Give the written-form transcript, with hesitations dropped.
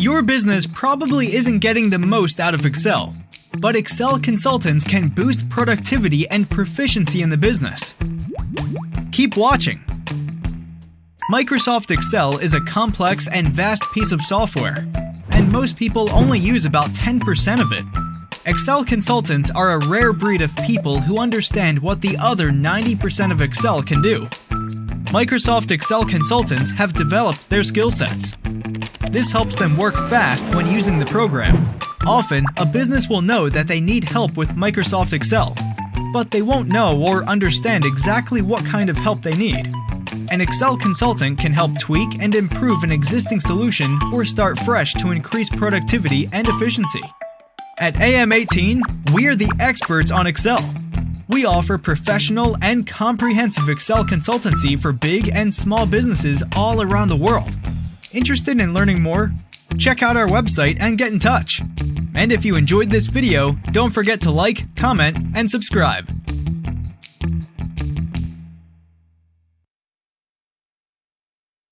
Your business probably isn't getting the most out of Excel, but Excel consultants can boost productivity and proficiency in the business. Keep watching. Microsoft Excel is a complex and vast piece of software, and most people only use about 10% of it. Excel consultants are a rare breed of people who understand what the other 90% of Excel can do. Microsoft Excel consultants have developed their skill sets. This helps them work fast when using the program. Often, a business will know that they need help with Microsoft Excel, but they won't know or understand exactly what kind of help they need. An Excel consultant can help tweak and improve an existing solution or start fresh to increase productivity and efficiency. At AM18, we're the experts on Excel. We offer professional and comprehensive Excel consultancy for big and small businesses all around the world. Interested in learning more? Check out our website and get in touch. And if you enjoyed this video, don't forget to like, comment, and subscribe.